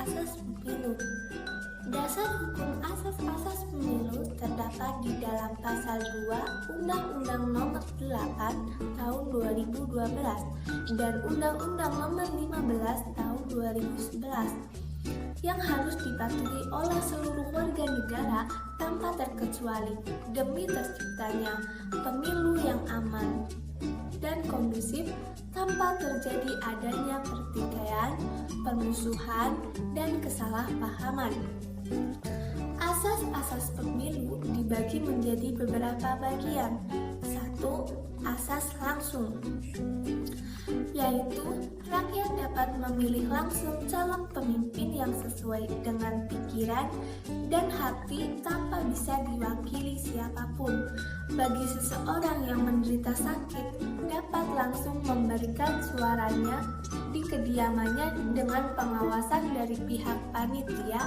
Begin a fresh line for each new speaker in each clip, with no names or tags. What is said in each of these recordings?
asas pemilu. Dasar hukum asas-asas pemilu terdapat di dalam pasal 2 Undang-Undang Nomor 8 Tahun 2012 dan Undang-Undang Nomor 15 Tahun 2011 yang harus dipatuhi oleh seluruh warga negara tanpa terkecuali demi terciptanya pemilu yang aman dan kondusif tanpa terjadi adanya pertikaian, permusuhan, dan kesalahpahaman. Asas-asas pemilu dibagi menjadi beberapa bagian. 1. Asas langsung, yaitu rakyat dapat memilih langsung calon pemimpin yang sesuai dengan pikiran dan hati tanpa bisa diwakili siapapun. Bagi seseorang yang menderita sakit, dapat langsung memberikan suaranya di kediamannya dengan pengawasan dari pihak panitia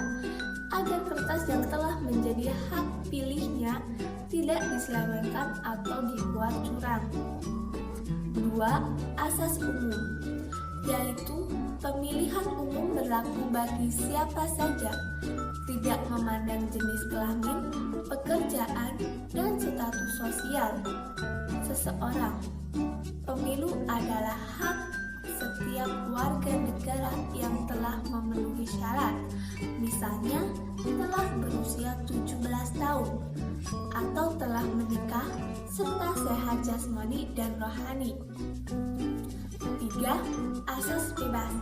agar kertas yang telah menjadi hak pilihnya tidak diselewengkan atau dibuat curang. 2. Asas umum, yaitu pemilihan umum berlaku bagi siapa saja, tidak memandang jenis kelamin, pekerjaan, dan status sosial seseorang. Pemilu adalah hak setiap warga negara yang telah memenuhi syarat, misalnya telah berusia 17 tahun atau telah menikah serta sehat jasmani dan rohani. 3. Asas bebas.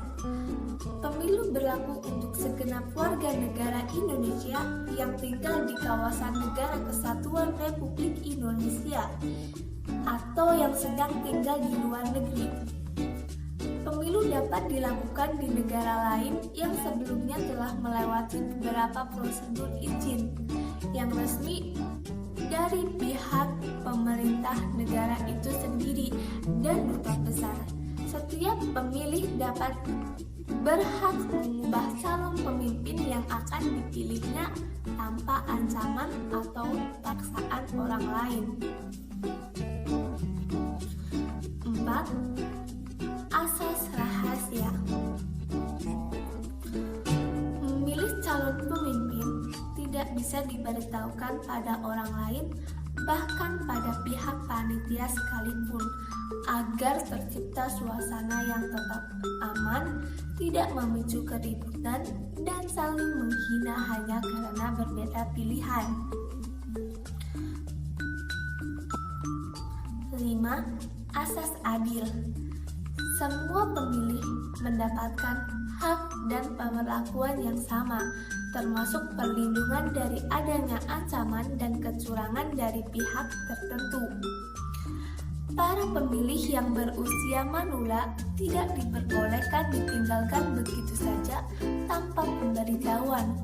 Pemilu berlaku untuk segenap warga negara Indonesia yang tinggal di kawasan Negara Kesatuan Republik Indonesia atau yang sedang tinggal di luar negeri. Pemilu dapat dilakukan di negara lain yang sebelumnya telah melewati beberapa prosedur izin yang resmi dari pihak pemerintah negara itu sendiri dan duta besar. Setiap pemilih dapat berhak mengubah calon pemimpin yang akan dipilihnya tanpa ancaman atau paksaan orang lain. 4. Asas rahasia. Memilih calon pemimpin tidak bisa diberitahukan pada orang lain, bahkan pada pihak panitia sekalipun, agar tercipta suasana yang tetap aman, tidak memicu keributan, dan saling menghina hanya karena berbeda pilihan. 5. Asas adil. Semua pemilih mendapatkan hak dan perlakuan yang sama, termasuk perlindungan dari adanya ancaman dan kecurangan dari pihak tertentu. Para pemilih yang berusia manula tidak diperbolehkan ditinggalkan begitu saja tanpa pemberitahuan.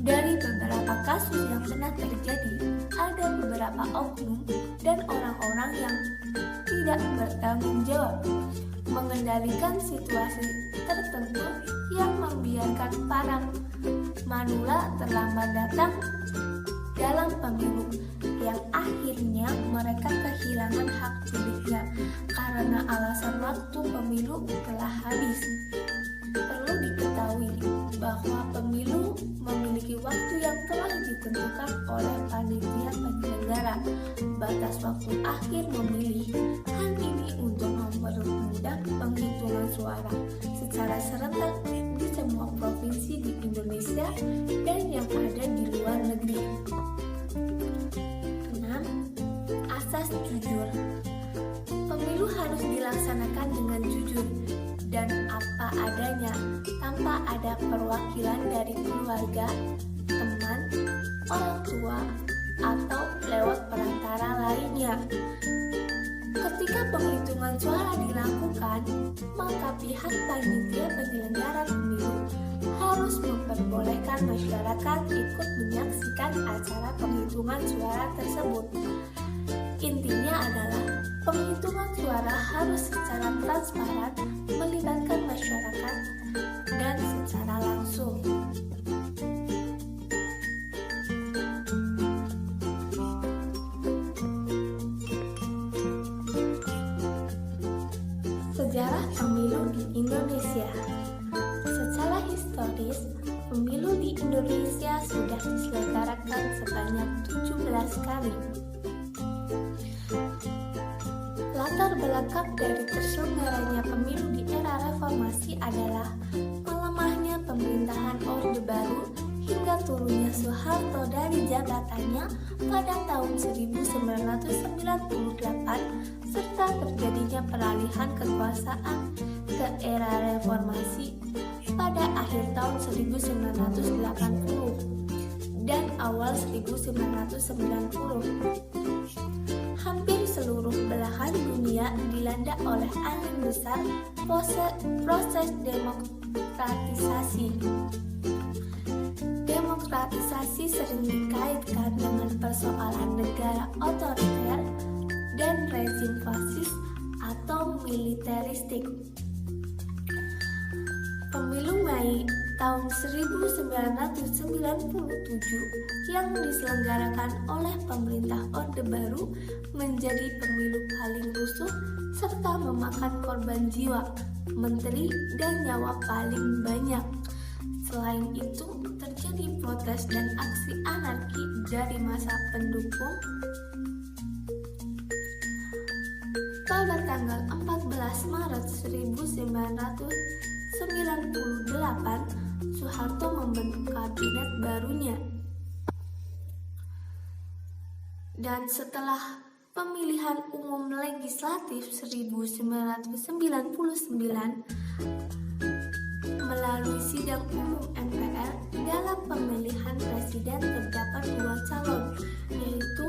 Dari beberapa kasus yang pernah terjadi, ada beberapa oknum dan orang-orang yang tidak bertanggung jawab mengendalikan situasi tertentu yang membiarkan para manula terlambat datang dalam pemilu, yang akhirnya mereka kehilangan hak pilihnya karena alasan waktu pemilu telah habis. Perlu diketahui bahwa pemilu memiliki waktu yang telah ditentukan oleh panitia penyelenggara. Batas waktu akhir memilih hal ini untuk mempermudah penghitungan suara secara serentak di semua provinsi di Indonesia dan yang ada di luar negeri. 6. Asas jujur. Pemilu harus dilaksanakan dengan jujur dan apa adanya, tanpa ada perwakilan dari keluarga, teman, orang tua, atau lewat perantara lainnya. Ketika penghitungan suara dilakukan, maka pihak panitia penyelenggara pemilu harus memperbolehkan masyarakat ikut menyaksikan acara penghitungan suara tersebut. Intinya adalah penghitungan suara harus secara transparan, melibatkan masyarakat, dan secara langsung. Sejarah pemilu di Indonesia. Secara historis, kali. Latar belakang dari terselenggaranya pemilu di era reformasi adalah melemahnya pemerintahan Orde Baru hingga turunnya Soeharto dari jabatannya pada tahun 1998 serta terjadinya peralihan kekuasaan ke era reformasi pada akhir tahun 1980 dan awal 1990. Hampir seluruh belahan dunia dilanda oleh angin besar proses demokratisasi. Demokratisasi sering dikaitkan dengan persoalan negara otoriter dan rezim fasis atau militeristik. Pemilu Mei tahun 1997 yang diselenggarakan oleh pemerintah Orde Baru menjadi pemilu paling rusuh serta memakan korban jiwa, menteri, dan nyawa paling banyak. Selain itu, terjadi protes dan aksi anarki dari masa pendukung. Pada tanggal 14 Maret 1998, Soeharto membentuk kabinet barunya. Dan setelah pemilihan umum legislatif 1999 melalui sidang umum MPR, dalam pemilihan presiden terdapat dua calon, yaitu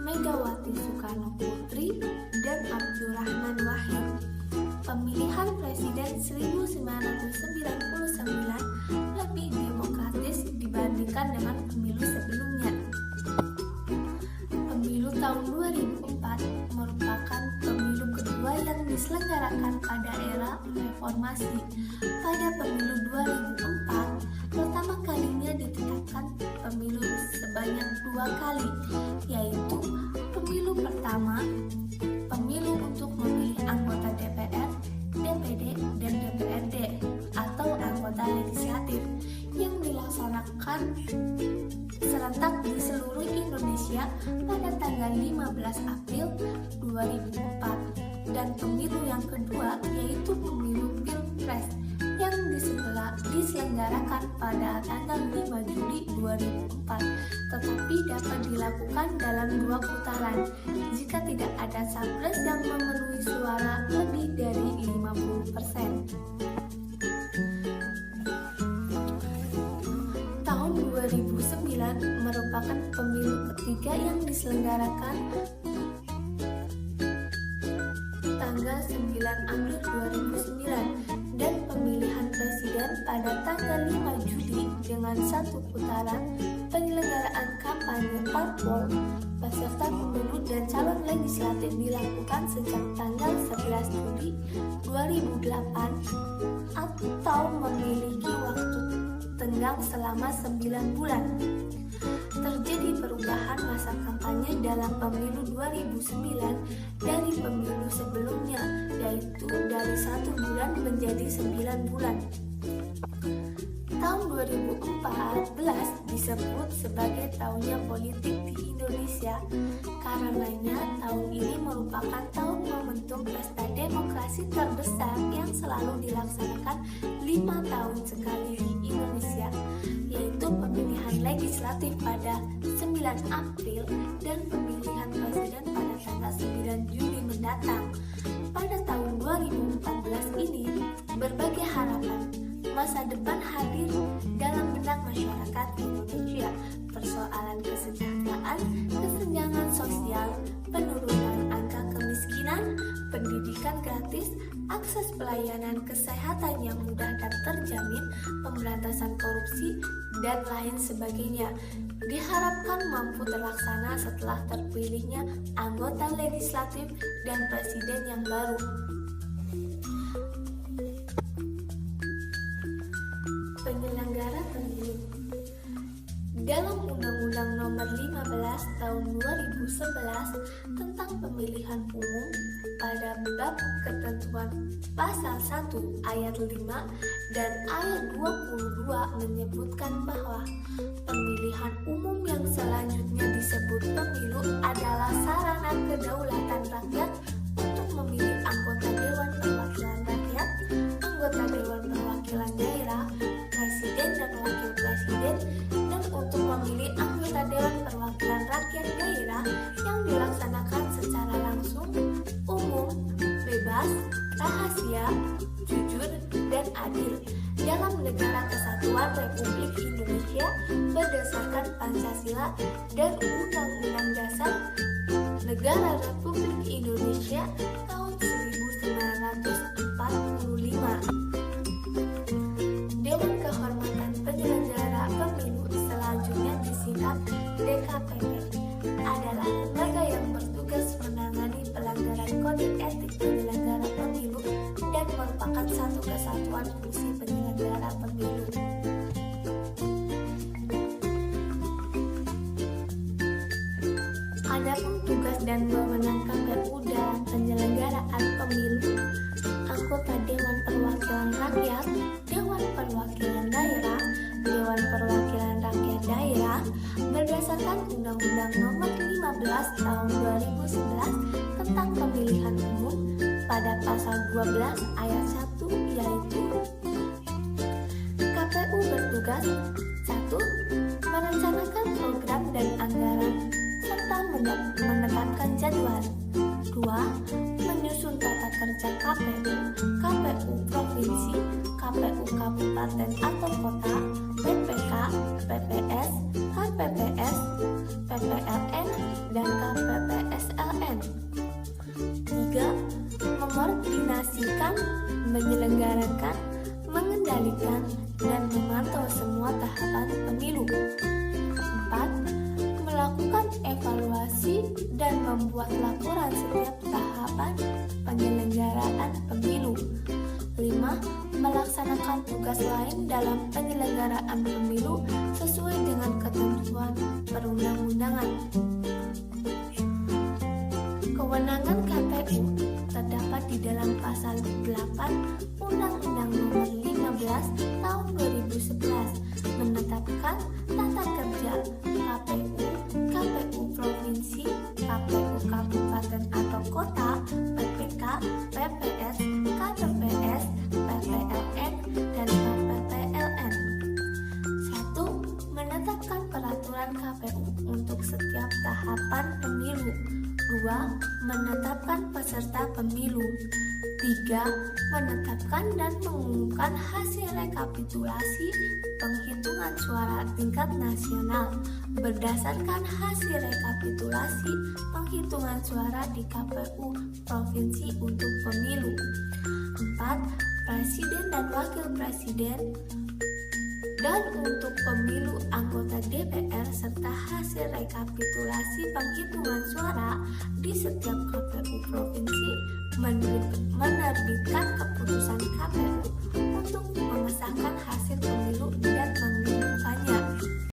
Megawati Soekarno Putri dan Abdurrahman Wahid. Pemilihan presiden 1999 lebih demokratis dibandingkan dengan pemilu sebelumnya. Pemilu tahun 2004 merupakan pemilu kedua yang diselenggarakan pada era reformasi. Pada pemilu 2004, pertama kalinya ditetapkan pemilu sebanyak dua kali, yaitu pemilu pertama, pemilu untuk memilih anggota DPR, DPD, dan DPRD atau anggota legislatif yang dilaksanakan serentak di seluruh Indonesia pada tanggal 15 April 2004, dan pemilu yang kedua yaitu pemilu Pilpres yang diselenggarakan pada tanggal 5 Juli 2004, tetapi dapat dilakukan dalam dua putaran jika tidak ada capres yang memenuhi suara lebih dari 50%. Tahun 2009 merupakan pemilu ketiga yang diselenggarakan tanggal 9 April 2009 dan pemilihan presiden pada tanggal 5 Juli dengan satu putaran. Penyelenggaraan kampanye parpol peserta pemilu dan calon legislatif dilakukan sejak tanggal 11 Juli 2008 atau memiliki waktu tenggang selama 9 bulan. Terjadi perubahan masa kampanye dalam pemilu 2009 dari pemilu sebelumnya, yaitu dari 1 bulan menjadi 9 bulan. Tahun 2014 disebut sebagai tahunnya politik di Indonesia. Karenanya tahun ini merupakan tahun momentum pesta demokrasi terbesar yang selalu dilaksanakan 5 tahun sekali di Indonesia, yaitu pemilihan legislatif pada 9 April dan pemilihan presiden pada tanggal 9 Juli mendatang. Pada tahun 2014 ini, berbagai harapan masa depan hadir dalam benak masyarakat Indonesia. Persoalan kesejahteraan, kesenjangan sosial, penurunan angka kemiskinan, pendidikan gratis, akses pelayanan kesehatan yang mudah dan terjamin, pemberantasan korupsi, dan lain sebagainya diharapkan mampu terlaksana setelah terpilihnya anggota legislatif dan presiden yang baru. Penyelenggara pemilu Dalam Undang-Undang Nomor 15 Tahun 2011 tentang Pemilihan Umum, pada bab ketentuan pasal 1 ayat 5 dan ayat 22 menyebutkan bahwa pemilihan umum yang selanjutnya disebut pemilu adalah sarana kedaulatan rakyat untuk memilih anggota Dewan Perwakilan Rakyat, anggota Dewan Perwakilan Daerah, Presiden dan Wakil Presiden, dan untuk memilih anggota Dewan Perwakilan Rakyat Daerah yang dilaksanakan secara langsung, umum, bebas, rahasia, jujur, dan adil dalam Negara Kesatuan Republik Indonesia berdasarkan Pancasila dan Undang-Undang Dasar Negara Republik Indonesia tahun 1945. Dewan Kehormatan Penyelenggara Pemilu, selanjutnya disingkat DKPP, adalah lembaga yang bertugas menangani pelanggaran kode etik penyelenggara pemilu dan merupakan satu kesatuan fungsi penyelenggara pemilu. Adapun tugas dan wewenang KPU dalam penyelenggaraan pemilu, anggota Dewan Perwakilan Rakyat, Dewan Perwakilan Daerah, Dewan Perwakilan Rakyat Daerah berdasarkan Undang-Undang Nomor 15 Tahun 2011 tentang Pemilihan Umum pada pasal 12 ayat 1, yaitu KPU bertugas 1. Merencanakan program dan anggaran serta menetapkan jadwal. 2. Menyusun tata kerja KPU, KPU Provinsi, KPU Kabupaten atau Kota, PPK, PPS, KPPS, PPLN, dan KPPSLN. 3. Mengkoordinasikan, menyelenggarakan, mengendalikan, dan memantau semua tahapan pemilu. 4. Melakukan evaluasi dan membuat laporan setiap tahapan penyelenggaraan pemilu. 5. Melaksanakan tugas lain dalam penyelenggaraan pemilu sesuai dengan ketentuan perundang-undangan. Kewenangan KPU terdapat di dalam pasal 8 Undang-Undang Nomor 15 Tahun 2011 menetapkan tata kerja KPU, KPU Provinsi, KPU Kabupaten atau Kota, PPK, PPS, KPPS, PPLN, dan KPPLN. 1. Menetapkan peraturan KPU untuk setiap tahapan pemilu. 2. Menetapkan peserta pemilu. 3. Menetapkan dan mengumumkan hasil rekapitulasi penghitungan suara tingkat nasional berdasarkan hasil rekapitulasi penghitungan suara di KPU Provinsi untuk pemilu. 4. Presiden dan Wakil Presiden dan untuk pemilu anggota DPR serta hasil rekapitulasi penghitungan suara di setiap KPU Provinsi menerbitkan keputusan KPU untuk mengesahkan hasil pemilihan